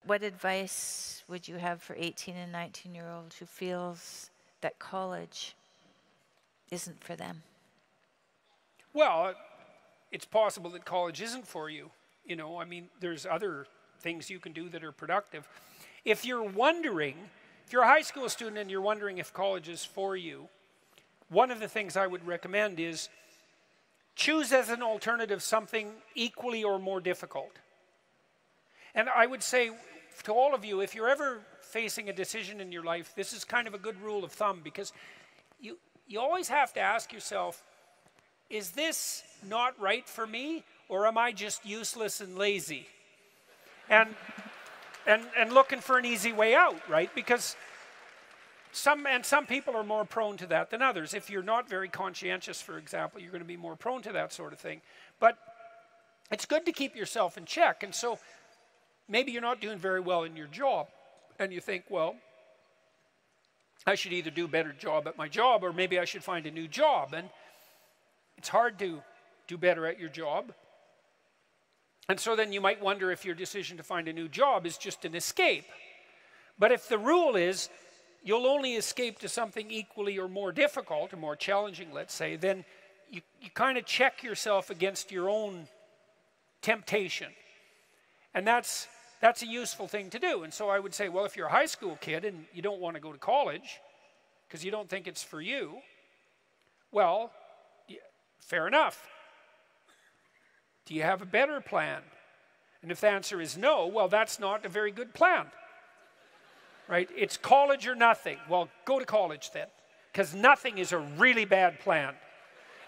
what advice would you have for 18 and 19-year-olds who feels that college isn't for them? Well, it's possible that college isn't for you. You know, I mean, there's other things you can do that are productive. If you're wondering, if you're a high school student and you're wondering if college is for you, one of the things I would recommend is choose as an alternative something equally or more difficult. And I would say to all of you, if you're ever facing a decision in your life, this is kind of a good rule of thumb, because you always have to ask yourself, is this not right for me, or am I just useless and lazy? And looking for an easy way out, right? Because some people are more prone to that than others. If you're not very conscientious, for example, you're going to be more prone to that sort of thing. But it's good to keep yourself in check. And so maybe you're not doing very well in your job, and you think, well, I should either do a better job at my job, or maybe I should find a new job. And it's hard to do better at your job. And so then you might wonder if your decision to find a new job is just an escape. But if the rule is you'll only escape to something equally or more difficult, or more challenging, let's say, then you kind of check yourself against your own temptation. And that's a useful thing to do. And so I would say, well, if you're a high school kid and you don't want to go to college because you don't think it's for you, well, fair enough. Do you have a better plan? And if the answer is no, well, that's not a very good plan. Right? It's college or nothing. Well, go to college then, because nothing is a really bad plan.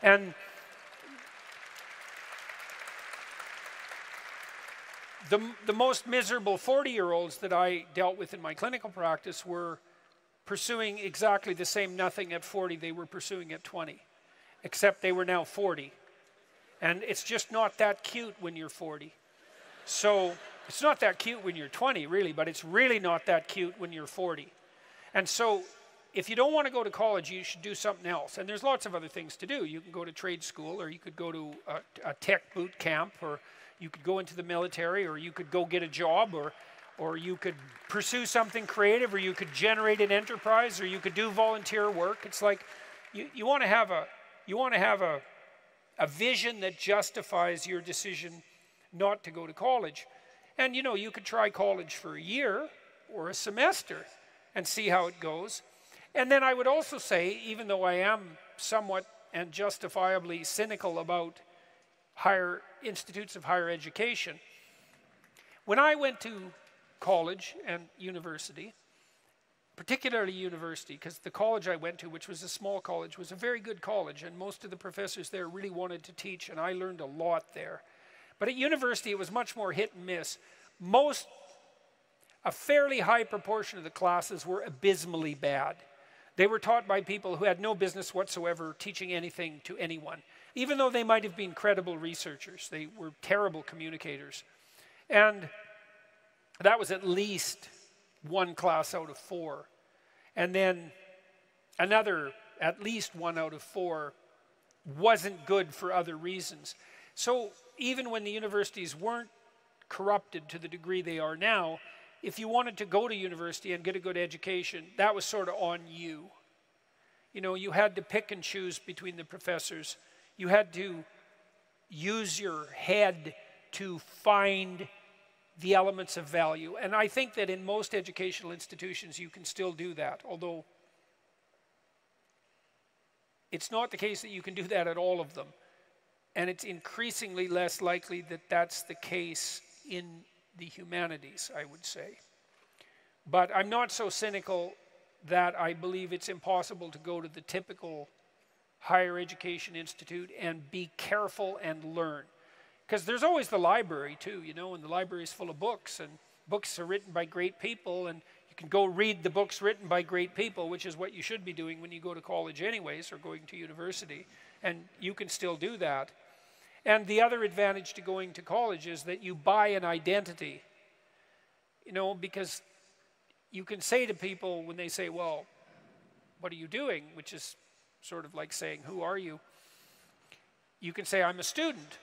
And the most miserable 40-year-olds that I dealt with in my clinical practice were pursuing exactly the same nothing at 40 they were pursuing at 20, except they were now 40. And it's just not that cute when you're 40. So it's not that cute when you're 20, really, but it's really not that cute when you're 40. And so if you don't want to go to college, you should do something else. And there's lots of other things to do. You can go to trade school, or you could go to a tech boot camp, or you could go into the military, or you could go get a job, or you could pursue something creative, or you could generate an enterprise, or you could do volunteer work. It's like you want to have a vision that justifies your decision not to go to college. And you know, you could try college for a year or a semester and see how it goes. And then I would also say, even though I am somewhat and justifiably cynical about higher institutes of higher education, when I went to college and university, particularly university, because the college I went to, which was a small college, was a very good college, and most of the professors there really wanted to teach, and I learned a lot there. But at university, it was much more hit and miss. A fairly high proportion of the classes were abysmally bad. They were taught by people who had no business whatsoever teaching anything to anyone. Even though they might have been credible researchers, they were terrible communicators. And that was at least one class out of 4. And then another, at least 1 out of 4, wasn't good for other reasons. So even when the universities weren't corrupted to the degree they are now, if you wanted to go to university and get a good education, that was sort of on you. You know, you had to pick and choose between the professors. You had to use your head to find the elements of value. And I think that in most educational institutions you can still do that, although it's not the case that you can do that at all of them. And it's increasingly less likely that that's the case in the humanities, I would say. But I'm not so cynical that I believe it's impossible to go to the typical higher education institute and be careful and learn. Because there's always the library too, you know, and the library is full of books, and books are written by great people, and you can go read the books written by great people, which is what you should be doing when you go to college anyways, or going to university, and you can still do that. And the other advantage to going to college is that you buy an identity, you know, because you can say to people when they say, well, what are you doing? Which is sort of like saying, who are you? You can say, I'm a student.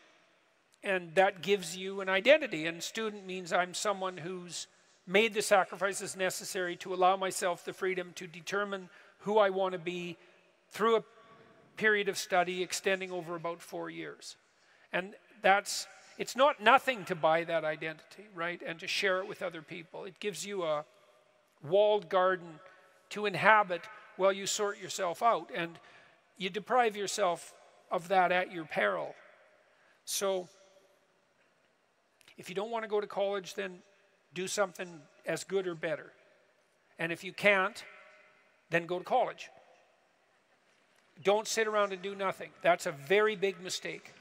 And that gives you an identity. And student means I'm someone who's made the sacrifices necessary to allow myself the freedom to determine who I want to be through a period of study extending over about 4 years. And it's not nothing to buy that identity, right? And to share it with other people. It gives you a walled garden to inhabit while you sort yourself out. And you deprive yourself of that at your peril. So if you don't want to go to college, then do something as good or better. And if you can't, then go to college. Don't sit around and do nothing. That's a very big mistake.